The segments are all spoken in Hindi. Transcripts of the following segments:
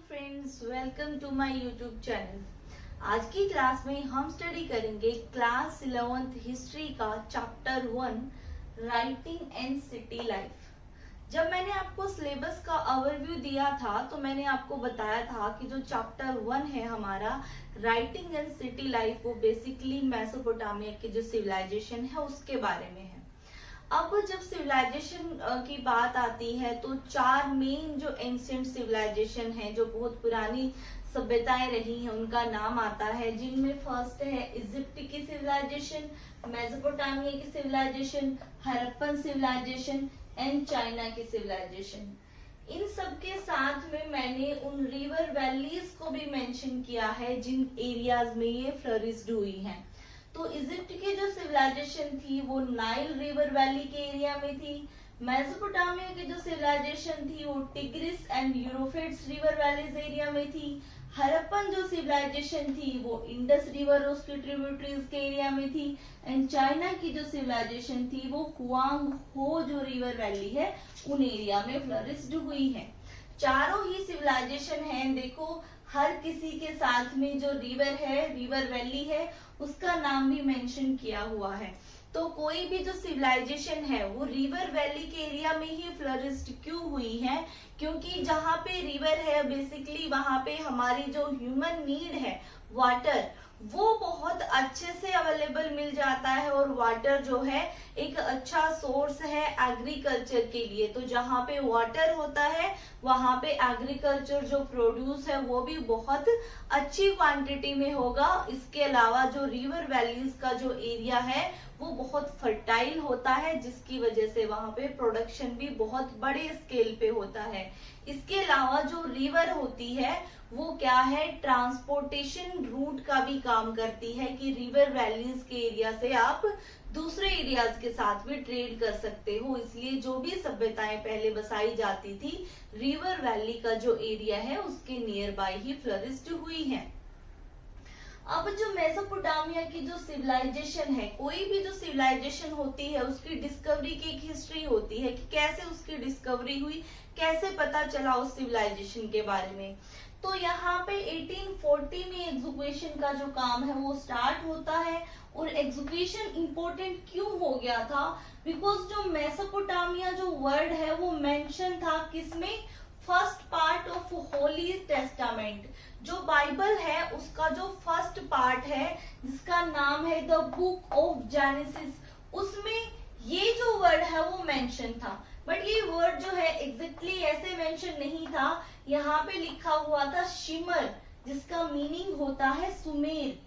Friends, welcome to my YouTube channel. आज की क्लास में हम स्टडी करेंगे क्लास 11th हिस्ट्री का chapter 1 writing and city life. जब मैंने आपको सिलेबस का ओवरव्यू दिया था तो मैंने आपको बताया था कि जो चैप्टर 1 है हमारा राइटिंग एंड सिटी लाइफ, वो बेसिकली मेसोपोटामिया की जो सिविलाइजेशन है उसके बारे में है। अब जब सिविलाइजेशन की बात आती है तो चार मेन जो एंशिएंट सिविलाइजेशन है, जो बहुत पुरानी सभ्यताएं रही हैं, उनका नाम आता है, जिनमें फर्स्ट है इजिप्ट की सिविलाइजेशन, मेसोपोटामिया की civilization, Harappan civilization and China की सिविलाइजेशन। इन सब के साथ में मैंने उन रिवर वैलीज को भी मेंशन किया है जिन एरियाज में ये फ्लरिश्ड हुई हैं। तो इजिप्ट की जो सिविलाइजेशन थी वो नाइल रिवर वैली के एरिया में थी। मेसोपोटामिया की जो सिविलाइजेशन थी वो Tigris and Euphrates river valleys area में थी। हड़प्पन जो सिविलाइजेशन थी वो इंडस रिवर और उसकी ट्रिब्यूटरीज के एरिया में थी। एंड चाइना की जो सिविलाइजेशन थी वो हुआंग हो जो रिवर वैली है उन एरिया में फ्लरिश्ड हुई है। चारों ही सिविलाइजेशन है, देखो हर किसी के साथ में जो रिवर है, रिवर वैली है, उसका नाम भी मेंशन किया हुआ है। तो कोई भी जो सिविलाइजेशन है वो रिवर वैली के एरिया में ही फ्लरिश्ड क्यों हुई है? क्योंकि जहाँ पे रिवर है बेसिकली वहां पे हमारी जो ह्यूमन नीड है वाटर, वो बहुत अच्छे से अवेलेबल मिल जाता है। और वाटर जो है एक अच्छा सोर्स है एग्रीकल्चर के लिए। तो जहाँ पे वाटर होता है वहां पे एग्रीकल्चर जो प्रोड्यूस है वो भी बहुत अच्छी क्वांटिटी में होगा। इसके अलावा जो रिवर वैलीज का जो एरिया है वो बहुत फर्टाइल होता है, जिसकी वजह से वहां पे प्रोडक्शन भी बहुत बड़े स्केल पे होता है। इसके अलावा जो रिवर होती है वो क्या है, ट्रांसपोर्टेशन रूट का भी काम करती है कि रिवर वैलीज के एरिया से आप दूसरे एरियाज के साथ भी ट्रेड कर सकते हो। इसलिए जो भी सभ्यताएं पहले बसाई जाती थी रिवर वैली का जो एरिया है उसके नियर बाय ही फ्लरिश्ड हुई है। अब जो मेसोपोटामिया की जो सिविलाइजेशन है, कोई भी जो सिविलाइजेशन होती है उसकी डिस्कवरी की एक हिस्ट्री होती है कि कैसे उसकी डिस्कवरी हुई, कैसे पता चला उस सिविलाइजेशन के बारे में। तो यहाँ पे 1840 में एग्जीक्यूशन का जो काम है वो स्टार्ट होता है। और एग्जीक्यूशन इंपॉर्टेंट क्यों हो गया था? बिकॉज जो मेसोपोटामिया जो वर्ड है वो मेंशन था किसमें, first part of Holi testament. जो बाइबल है उसका जो फर्स्ट पार्ट है जिसका नाम है द बुक ऑफ जेनेसिस, उसमें ये जो वर्ड है वो मेंशन था। बट ये वर्ड जो है एग्जैक्टली ऐसे मेंशन नहीं था। यहाँ पे लिखा हुआ था शिमर, जिसका मीनिंग होता है सुमेर।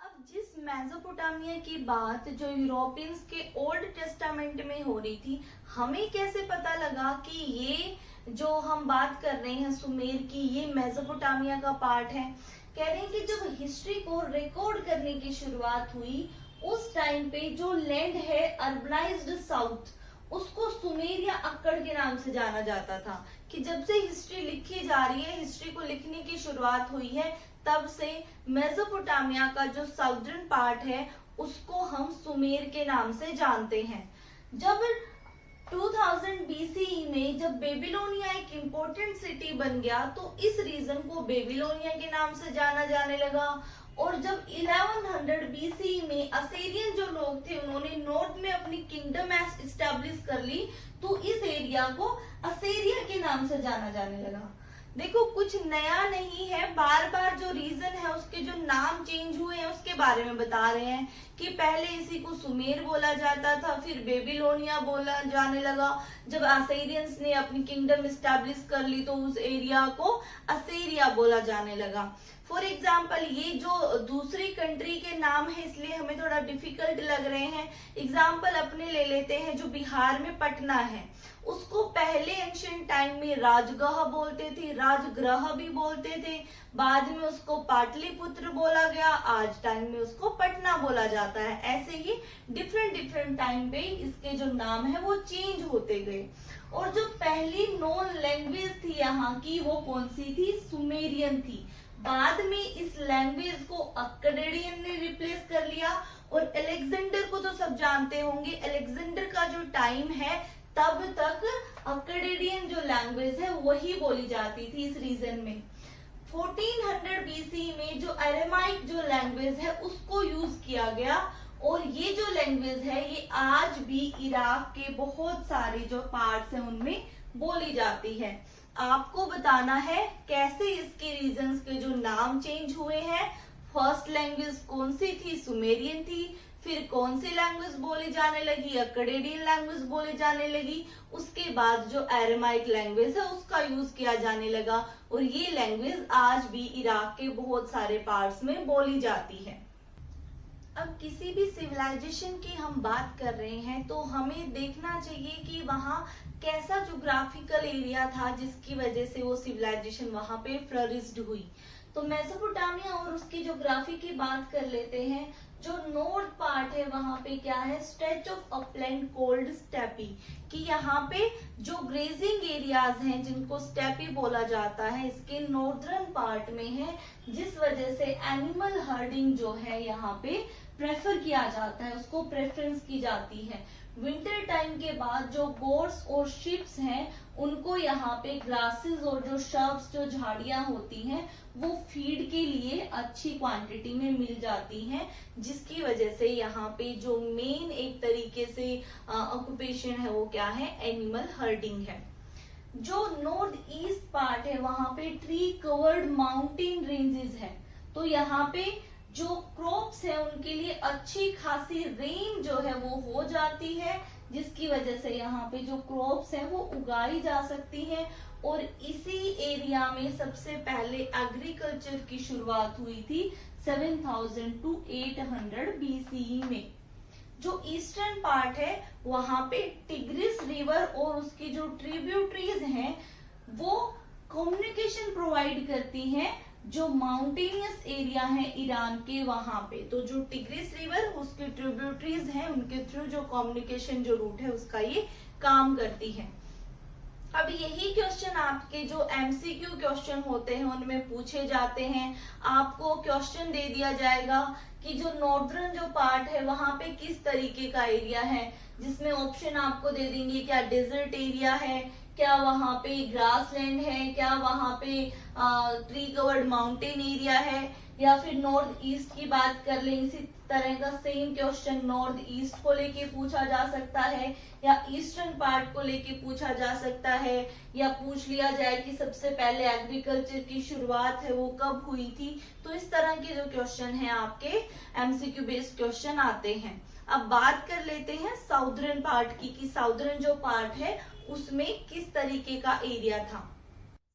अब जिस मेसोपोटामिया की बात जो यूरोपियंस के ओल्ड टेस्टामेंट में हो रही थी, हमें कैसे पता लगा कि ये जो हम बात कर रहे हैं सुमेर की, ये मेसोपोटामिया का पार्ट है? कह रहे हैं कि जब हिस्ट्री को रिकॉर्ड करने की शुरुआत हुई उस टाइम पे जो लैंड है अर्बनाइज्ड साउथ, उसको सुमेर या अक्कड़ के नाम से जाना जाता था। कि जब से हिस्ट्री लिखी जा रही है, हिस्ट्री को लिखने की शुरुआत हुई है, तब से मेसोपोटामिया का जो साउदर्न पार्ट है उसको हम सुमेर के नाम से जानते हैं। जब 2000 BCE में जब बेबीलोनिया एक इम्पोर्टेंट सिटी बन गया तो इस रीजन को बेबीलोनिया के नाम से जाना जाने लगा। और जब 1100 BCE में असेरियन जो लोग थे उन्होंने नॉर्थ में अपनी किंगडम एस्टेब्लिश कर ली, तो इस एरिया को असेरिया के नाम से जाना जाने लगा। देखो कुछ नया नहीं है, बार बार जो रीजन है उसके जो नाम चेंज हुए हैं उसके बारे में बता रहे हैं कि पहले इसी को सुमेर बोला जाता था, फिर बेबीलोनिया बोला जाने लगा। जब असेरियंस ने अपनी किंगडम एस्टैब्लिश कर ली तो उस एरिया को असेरिया बोला जाने लगा। फॉर एग्जाम्पल ये जो दूसरी कंट्री के नाम है इसलिए हमें थोड़ा डिफिकल्ट लग रहे हैं। एग्जाम्पल अपने ले लेते हैं, जो बिहार में पटना है उसको पहले एंशिएंट टाइम में राजगह बोलते थे, राजगृह भी बोलते थे, बाद में उसको पाटलिपुत्र बोला गया, आज टाइम में उसको पटना बोला जाता है। ऐसे ही डिफरेंट टाइम पे इसके जो नाम है वो चेंज होते गए। और जो पहली नॉन लैंग्वेज थी यहाँ की वो कौन सी थी, सुमेरियन थी। बाद में इस लैंग्वेज को अक्कडियन ने रिप्लेस कर लिया। और अलेक्जेंडर को तो सब जानते होंगे, अलेक्जेंडर का जो टाइम है तब तक अक्केडियन जो लैंग्वेज है वही बोली जाती थी इस रीजन में। 1400 बीसी में जो अरेमाइक जो लैंग्वेज है उसको यूज किया गया, और ये जो लैंग्वेज है ये आज भी इराक के बहुत सारे जो पार्ट्स हैं उनमें बोली जाती है। आपको बताना है कैसे इसके रीजन्स के जो नाम चेंज हुए हैं। फर्स्ट लैंग्वेज कौन सी थी? सुमेरियन थी। फिर कौन सी लैंग्वेज बोली जाने लगी? अक्केडियन लैंग्वेज बोली जाने लगी। उसके बाद जो अरेमाइक लैंग्वेज है उसका यूज किया जाने लगा, और ये लैंग्वेज आज भी इराक के बहुत सारे पार्ट्स में बोली जाती है। अब किसी भी सिविलाइजेशन की हम बात कर रहे हैं तो हमें देखना चाहिए कि वहाँ कैसा ज्योग्राफिकल एरिया था जिसकी वजह से वो सिविलाइजेशन वहाँ पे फ्लरिश्ड हुई। तो मेसोपोटामिया और उसकी ज्योग्राफी की बात कर लेते हैं। जो नॉर्थ पार्ट है वहां पे क्या है? Stretch of upland cold steppe, कि यहाँ पे जो ग्रेजिंग एरियाज हैं जिनको स्टेपी बोला जाता है इसके नॉर्दर्न पार्ट में है, जिस वजह से एनिमल हर्डिंग जो है यहाँ पे प्रेफर किया जाता है, उसको प्रेफरेंस की जाती है। विंटर टाइम के बाद जो गोट्स और शिप्स हैं उनको यहाँ पे ग्रासेस और जो शर्ब्स जो झाड़ियां होती हैं वो फीड के लिए अच्छी क्वांटिटी में मिल जाती हैं, जिसकी वजह से यहाँ पे जो मेन एक तरीके से ऑक्यूपेशन है वो क्या है? एनिमल हर्डिंग है। जो नॉर्थ ईस्ट पार्ट है वहां पे ट्री कवर्ड माउंटेन रेंजेस है, तो यहाँ पे जो क्रॉप्स है उनके लिए अच्छी खासी रेन जो है वो हो जाती है, जिसकी वजह से यहाँ पे जो क्रॉप्स है वो उगाई जा सकती है। और इसी एरिया में सबसे पहले एग्रीकल्चर की शुरुआत हुई थी 7000 to 800 बीसीई में। जो ईस्टर्न पार्ट है वहां पे टिग्रिस रिवर और उसकी जो ट्रिब्यूटरीज हैं वो कम्युनिकेशन प्रोवाइड करती हैं जो माउंटेनियस एरिया है ईरान के वहां पे। तो जो टिग्रिस रिवर उसके ट्रिब्यूटरीज हैं उनके थ्रू जो कम्युनिकेशन जो रूट है उसका ये काम करती है। अब यही क्वेश्चन आपके जो एमसीक्यू क्वेश्चन होते हैं उनमें पूछे जाते हैं। आपको क्वेश्चन दे दिया जाएगा कि जो नॉर्दर्न जो पार्ट है वहां पे किस तरीके का एरिया है, जिसमें ऑप्शन आपको दे देंगे क्या डेजर्ट एरिया है, क्या वहां पे ग्रासलैंड है, क्या वहां पे ट्री कवर्ड माउंटेन एरिया है, या फिर नॉर्थ ईस्ट की बात कर लें। इसी तरह का सेम क्वेश्चन नॉर्थ ईस्ट को लेके पूछा जा सकता है, या ईस्टर्न पार्ट को लेके पूछा जा सकता है, या पूछ लिया जाए कि सबसे पहले एग्रीकल्चर की शुरुआत है वो कब हुई थी। तो इस तरह के जो क्वेश्चन है आपके एमसीक्यू बेस्ड क्वेश्चन आते हैं। अब बात कर लेते हैं साउदर्न पार्ट की, कि साउदर्न जो पार्ट है उसमें किस तरीके का एरिया था।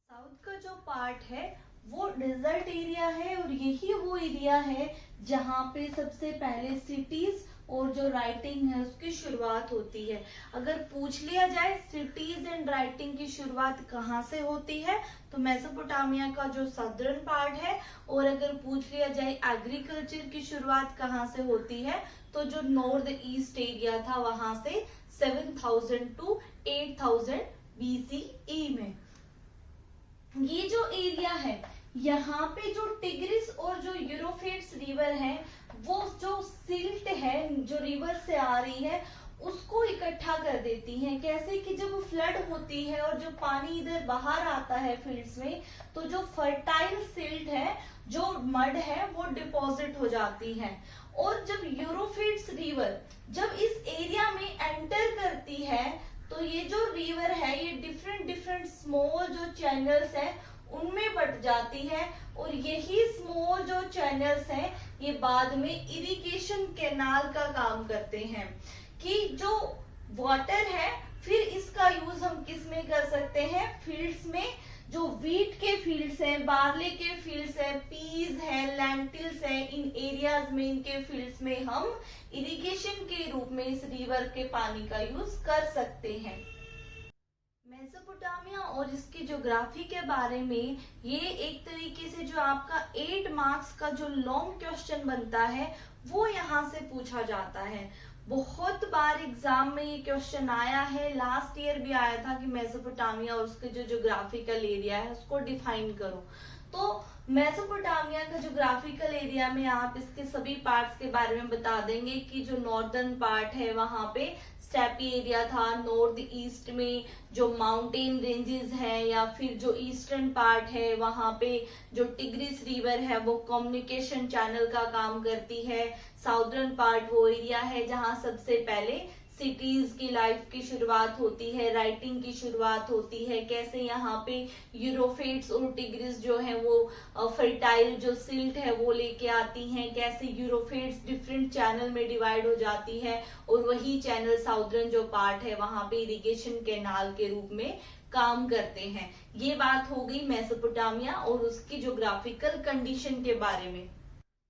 साउथ का जो पार्ट है वो डेजर्ट एरिया है, और यही वो एरिया है जहाँ पे सबसे पहले सिटीज और जो राइटिंग है उसकी शुरुआत होती है। अगर पूछ लिया जाए सिटीज एंड राइटिंग की शुरुआत कहाँ से होती है तो मेसोपोटामिया का जो सदर्न पार्ट है, और अगर पूछ लिया जाए एग्रीकल्चर की शुरुआत कहाँ से होती है तो जो नॉर्थ ईस्ट एरिया था वहां से 7000 to 8000 बीसीई में। ये जो एरिया है यहाँ पे जो टिग्रिस और जो यूरोफ्रेट्स रिवर है वो जो सिल्ट है जो रिवर से आ रही है उसको इकट्ठा कर देती हैं। कैसे कि जब फ्लड होती है और जो पानी इधर बाहर आता है फील्ड्स में, तो जो फर्टाइल सिल्ट है जो मड है वो डिपॉजिट हो जाती है। और जब यूरोफ्रेट्स रिवर जब इस एरिया में एंटर करती है तो ये जो रिवर है ये डिफरेंट स्मॉल जो चैनल्स है उनमें बट जाती है, और यही स्मॉल जो चैनल्स हैं ये बाद में इरिगेशन कैनाल का काम करते हैं। कि जो वाटर है फिर इसका यूज हम किस में कर सकते हैं? फील्ड्स में, जो वीट के फील्ड्स हैं, बार्ले के फील्ड्स हैं, पीज है, लेंटिल्स है, इन एरियाज में इनके फील्ड्स में हम इरिगेशन के रूप में इस रिवर के पानी का यूज कर सकते हैं। मेसोपोटामिया और इसकी ज्योग्राफी के बारे में ये एक तरीके से जो आपका 8 मार्क्स का जो लॉन्ग क्वेश्चन बनता है वो यहाँ से पूछा जाता है। बहुत बार एग्जाम में ये क्वेश्चन आया है, लास्ट ईयर भी आया था कि मेसोपोटामिया और उसके जो ज्योग्राफिकल एरिया है उसको डिफाइन करो। तो मेसोपोटामिया का ज्योग्राफिकल एरिया में आप इसके सभी पार्ट्स के बारे में बता देंगे कि जो नॉर्दर्न पार्ट है वहां पे स्टेपी एरिया था, नॉर्थ ईस्ट में जो माउंटेन रेंजेस है या फिर जो ईस्टर्न पार्ट है वहां पे जो टिग्रिस रिवर है वो कम्युनिकेशन चैनल का काम करती है। साउदर्न पार्ट वो एरिया है जहां सबसे पहले सिटीज की लाइफ की शुरुआत होती है, राइटिंग की शुरुआत होती है, कैसे यहाँ पे यूरोफेट्स और टिग्रिस जो है वो फर्टाइल जो सिल्ट है वो लेके आती हैं, कैसे यूरोफेट्स डिफरेंट चैनल में डिवाइड हो जाती है और वही चैनल साउदर्न जो पार्ट है वहां पे इरिगेशन कैनाल के रूप में काम करते हैं। ये बात हो गई मेसोपोटामिया और उसकी ज्योग्राफिकल कंडीशन के बारे में।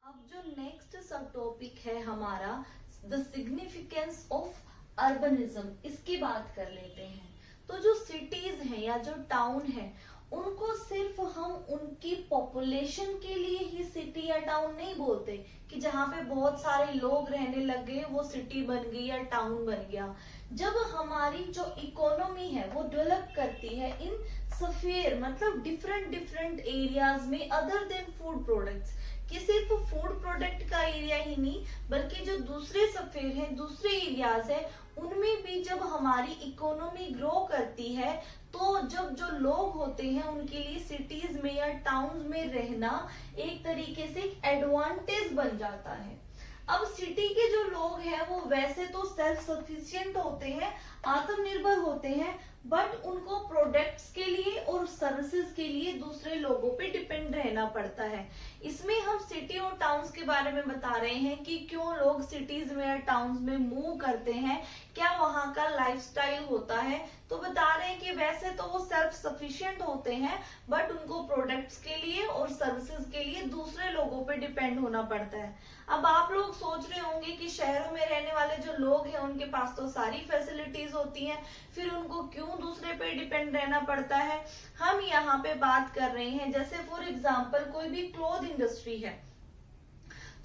अब जो नेक्स्ट सब टॉपिक है हमारा द सिग्निफिकेंस ऑफ अर्बनिज्म, इसकी बात कर लेते हैं। तो जो सिटीज हैं या जो टाउन है उनको सिर्फ हम उनकी पॉपुलेशन के लिए ही सिटी या टाउन नहीं बोलते कि जहाँ पे बहुत सारे लोग रहने लग गए वो सिटी बन गई या टाउन बन गया। जब हमारी जो इकोनॉमी है वो डेवलप करती है इन स्फीयर मतलब डिफरेंट डिफरेंट एरियाज में अदर देन फूड प्रोडक्ट्स, कि सिर्फ फूड प्रोडक्ट का एरिया ही नहीं बल्कि जो दूसरे स्फीयर हैं, दूसरे एरियाज है, उनमें भी जब हमारी इकोनॉमी ग्रो करती है तो जब जो लोग होते हैं उनके लिए सिटीज में या टाउन में रहना एक तरीके से एक एडवांटेज बन जाता है। अब सिटी के जो लोग हैं वो वैसे तो सेल्फ सफिशिएंट होते हैं, आत्मनिर्भर होते हैं, बट उनको प्रोडक्ट्स के लिए और सर्विसेज के लिए दूसरे लोगों पे डिपेंड रहना पड़ता है। इसमें हम सिटी और टाउन्स के बारे में बता रहे हैं कि क्यों लोग सिटीज में या टाउन्स में मूव करते हैं, क्या वहां का लाइफस्टाइल होता है। तो बता रहे हैं कि वैसे तो वो सेल्फ सफिशिएंट होते हैं बट उनको प्रोडक्ट्स के लिए और सर्विसेज के लिए दूसरे लोगों पे डिपेंड होना पड़ता है। अब आप लोग सोच रहे होंगे कि शहरों में रहने वाले जो लोग हैं उनके पास तो सारी फैसिलिटीज होती हैं, फिर उनको क्यों दूसरे पे डिपेंड रहना पड़ता है। हम यहाँ पे बात कर रहे हैं जैसे फॉर एग्जांपल कोई भी क्लॉथ इंडस्ट्री है,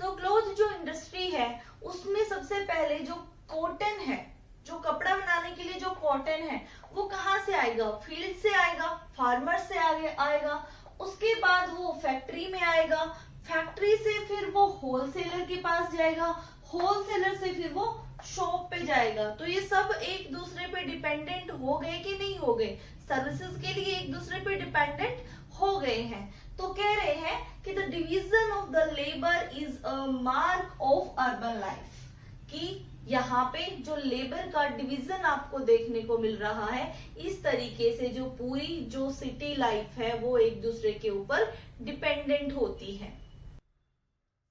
तो क्लॉथ जो इंडस्ट्री है उसमें सबसे पहले जो कॉटन है, जो कपड़ा बनाने के लिए जो कॉटन है वो कहाँ से आएगा, फील्ड से आएगा, फार्मर से आएगा, उसके बाद वो फैक्ट्री में आएगा, फैक्ट्री से फिर वो होलसेलर के पास जाएगा, होलसेलर से फिर वो शॉप पे जाएगा। तो ये सब एक दूसरे पे डिपेंडेंट हो गए कि नहीं हो गए, सर्विसेज के लिए एक दूसरे पे डिपेंडेंट हो गए हैं। तो कह रहे हैं कि the division of the labour is a mark of urban life, कि यहाँ पे जो लेबर का डिवीजन आपको देखने को मिल रहा है, इस तरीके से जो पूरी जो सिटी लाइफ है वो एक दूसरे के ऊपर डिपेंडेंट होती है।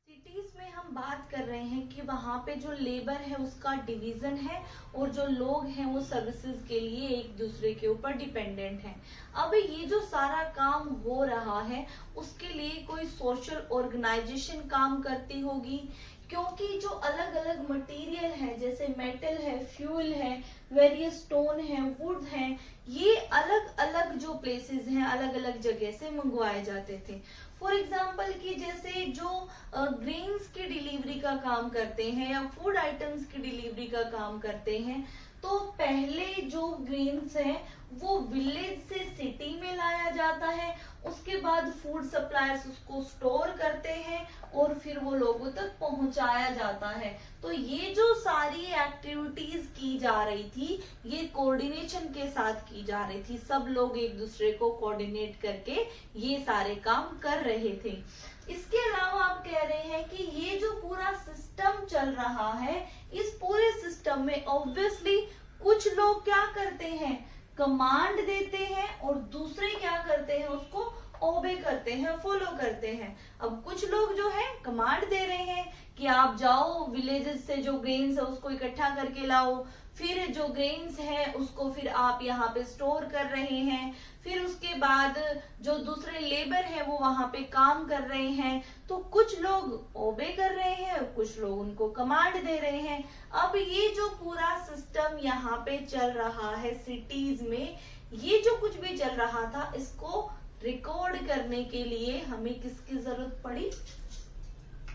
सिटीज में हम बात कर रहे हैं कि वहां पे जो लेबर है उसका डिवीजन है और जो लोग हैं वो सर्विसेज के लिए एक दूसरे के ऊपर डिपेंडेंट हैं। अब ये जो सारा काम हो रहा है उसके लिए कोई सोशल ऑर्गेनाइजेशन काम करती होगी, क्योंकि जो अलग अलग मटेरियल है जैसे मेटल है, फ्यूल है, वेरियस स्टोन है, वुड है, ये अलग अलग जो प्लेसेस हैं अलग अलग जगह से मंगवाए जाते थे। फॉर एग्जाम्पल कि जैसे जो ग्रेन्स की डिलीवरी का काम करते हैं या फूड आइटम्स की डिलीवरी का काम करते हैं, तो पहले जो ग्रेन्स हैं वो विलेज से सिटी में लाया जाता है, उसके बाद फूड सप्लायर्स उसको स्टोर करते हैं और फिर वो लोगों तक पहुंचाया जाता है। तो ये जो सारी एक्टिविटीज की जा रही थी ये कोऑर्डिनेशन के साथ की जा रही थी, सब लोग एक दूसरे को कोऑर्डिनेट करके ये सारे काम कर रहे थे। इसके अलावा आप कह रहे हैं कि ये जो पूरा सिस्टम चल रहा है, इस पूरे सिस्टम में ऑब्वियसली कुछ लोग क्या करते हैं, कमांड देते हैं और दूसरे क्या करते हैं, उसको ओबे करते हैं, फॉलो करते हैं। अब कुछ लोग जो है कमांड दे रहे हैं कि आप जाओ विलेजेस से जो ग्रेन्स है उसको इकट्ठा करके लाओ, फिर जो ग्रेन्स है उसको फिर आप यहाँ पे स्टोर कर रहे हैं, फिर उसके बाद जो दूसरे लेबर है वो वहां पे काम कर रहे हैं। तो कुछ लोग ओबे कर रहे हैं, कुछ लोग उनको कमांड दे रहे हैं। अब ये जो पूरा सिस्टम यहाँ पे चल रहा है सिटीज में, ये जो कुछ भी चल रहा था इसको रिकॉर्ड करने के लिए हमें किसकी जरूरत पड़ी,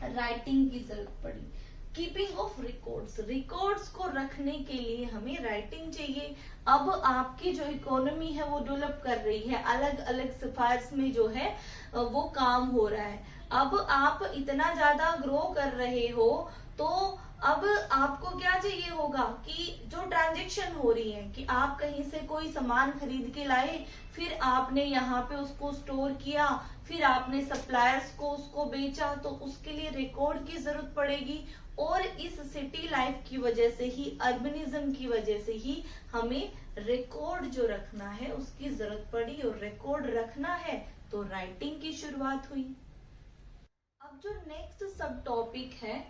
राइटिंग की जरूरत पड़ी। कीपिंग ऑफ रिकॉर्ड्स, रिकॉर्ड्स को रखने के लिए हमें राइटिंग चाहिए। अब आपकी जो इकोनॉमी है वो डेवलप कर रही है, अलग अलग स्फीयर्स में जो है वो काम हो रहा है। अब आप इतना ज्यादा ग्रो कर रहे हो तो अब आपको क्या चाहिए होगा कि जो ट्रांजैक्शन हो रही है कि आप कहीं से कोई सामान खरीद के लाए, फिर आपने यहाँ पे उसको स्टोर किया, फिर आपने सप्लायर्स को उसको बेचा, तो उसके लिए रिकॉर्ड की जरूरत पड़ेगी। और इस सिटी लाइफ की वजह से ही, अर्बनिज्म की वजह से ही हमें रिकॉर्ड जो रखना है उसकी जरूरत पड़ी, और रिकॉर्ड रखना है तो राइटिंग की शुरुआत हुई। अब जो नेक्स्ट सब टॉपिक है,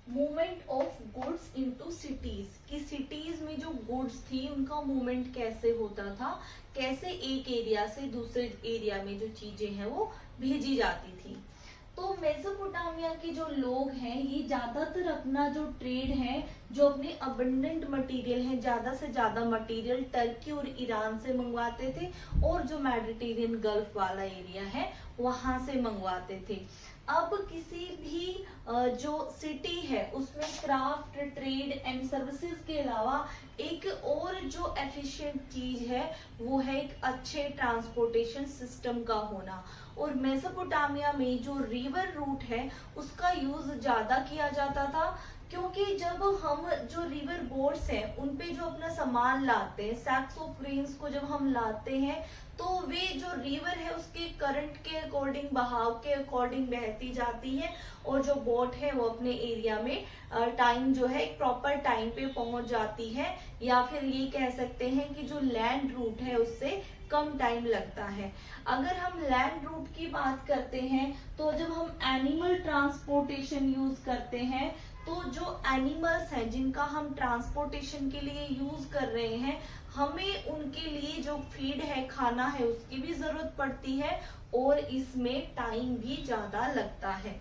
movement of goods into cities, कि सिटीज में जो गुड्स थी उनका मूवमेंट कैसे होता था, कैसे एक एरिया से दूसरे एरिया में जो चीजें हैं वो भेजी जाती थी। तो मेसोपोटामिया के जो लोग हैं ये ज्यादातर अपना जो ट्रेड है, जो अपने अबंडेंट मटेरियल है, ज्यादा से ज्यादा मटेरियल टर्की और ईरान से मंगवाते थे, और जो मेडिटेरियन गल्फ वाला एरिया है वहां से मंगवाते थे। अब किसी भी जो सिटी है उसमें क्राफ्ट, ट्रेड एंड सर्विसेज के अलावा एक और जो एफिशिएंट चीज है वो है एक अच्छे ट्रांसपोर्टेशन सिस्टम का होना। और मेसोपोटामिया में जो रिवर रूट है उसका यूज ज्यादा किया जाता था, क्योंकि जब हम जो रिवर बोट्स हैं उन पे जो अपना सामान लाते हैं, सैक्स ऑफ ग्रेन्स को जब हम लाते हैं, तो वे जो रिवर है उसके करंट के अकॉर्डिंग, बहाव के अकॉर्डिंग बहती जाती है, और जो बोट है वो अपने एरिया में टाइम जो है एक प्रॉपर टाइम पे पहुंच जाती है। या फिर ये कह सकते हैं कि जो लैंड रूट है उससे कम टाइम लगता है। अगर हम लैंड रूट की बात करते हैं तो जब हम एनिमल ट्रांसपोर्टेशन यूज करते हैं, तो जो एनिमल्स हैं जिनका हम ट्रांसपोर्टेशन के लिए यूज कर रहे हैं, हमें उनके लिए जो फीड है, खाना है, उसकी भी जरूरत पड़ती है, और इसमें टाइम भी ज्यादा लगता है।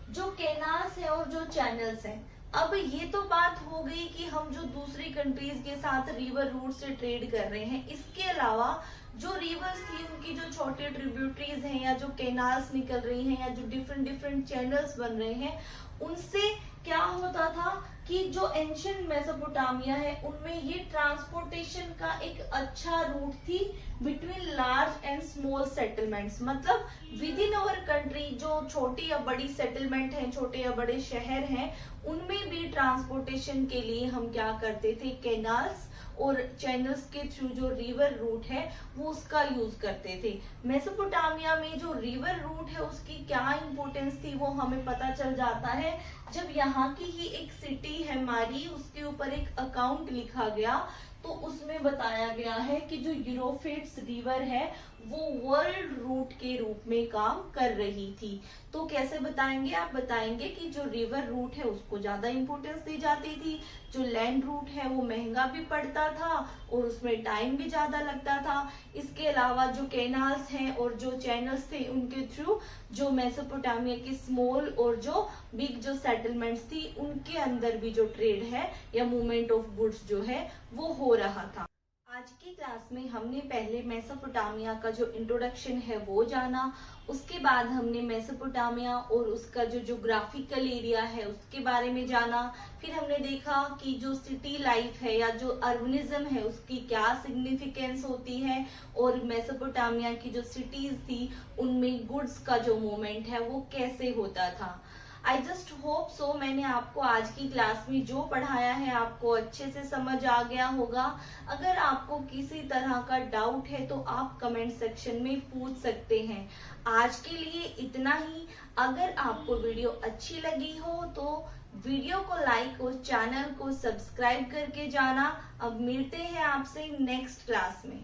जो कैनाल्स है और जो चैनल्स हैं, अब ये तो बात हो गई कि हम जो दूसरी कंट्रीज के साथ रिवर रूट से ट्रेड कर रहे हैं। इसके अलावा जो रिवर्स थी उनकी जो छोटे ट्रिब्यूटरीज हैं, या जो कैनाल्स निकल रही हैं, या जो डिफरेंट डिफरेंट चैनल्स बन रहे हैं, उनसे क्या होता था कि जो एंशिएंट मेसोपोटामिया है उनमें ये ट्रांसपोर्टेशन का एक अच्छा रूट थी between large and small settlements. मतलब विद इन अवर कंट्री जो छोटी या बड़ी सेटलमेंट है, छोटे या बड़े शहर हैं, उनमें भी ट्रांसपोर्टेशन के लिए हम क्या करते थे, कैनाल्स और चैनल्स के थ्रू जो रिवर रूट है वो उसका यूज करते थे। मेसोपोटामिया में जो रिवर रूट है उसकी क्या इंपॉर्टेंस थी वो हमें पता चल जाता है जब यहाँ की ही एक सिटी है मारी, उसके ऊपर एक अकाउंट लिखा गया, तो उसमें बताया गया है कि जो यूरोफ्रेट्स रिवर है वो वर्ल्ड रूट के रूप में काम कर रही थी। तो कैसे बताएंगे, आप बताएंगे कि जो रिवर रूट है उसको ज्यादा इंपॉर्टेंस दी जाती थी, जो लैंड रूट है वो महंगा भी पड़ता था और उसमें टाइम भी ज्यादा लगता था। इसके अलावा जो कैनाल्स हैं और जो चैनल्स थे उनके थ्रू जो मेसोपोटामिया की स्मॉल और जो बिग जो सेटलमेंट्स थी उनके अंदर भी जो ट्रेड है या मूवमेंट ऑफ गुड्स जो है वो हो रहा था। आज की क्लास में हमने पहले मेसोपोटामिया का जो इंट्रोडक्शन है वो जाना, उसके बाद हमने मेसोपोटामिया और उसका जो ज्योग्राफिकल एरिया है उसके बारे में जाना। फिर हमने देखा कि जो सिटी लाइफ है या जो अर्बनिज्म है उसकी क्या सिग्निफिकेंस होती है, और मेसोपोटामिया की जो सिटीज थी उनमें गुड्स का जो मूवमेंट है वो कैसे होता था। आई जस्ट होप सो मैंने आपको आज की क्लास में जो पढ़ाया है आपको अच्छे से समझ आ गया होगा। अगर आपको किसी तरह का डाउट है तो आप कमेंट सेक्शन में पूछ सकते हैं। आज के लिए इतना ही। अगर आपको वीडियो अच्छी लगी हो तो वीडियो को लाइक और चैनल को सब्सक्राइब करके जाना। अब मिलते हैं आपसे नेक्स्ट क्लास में।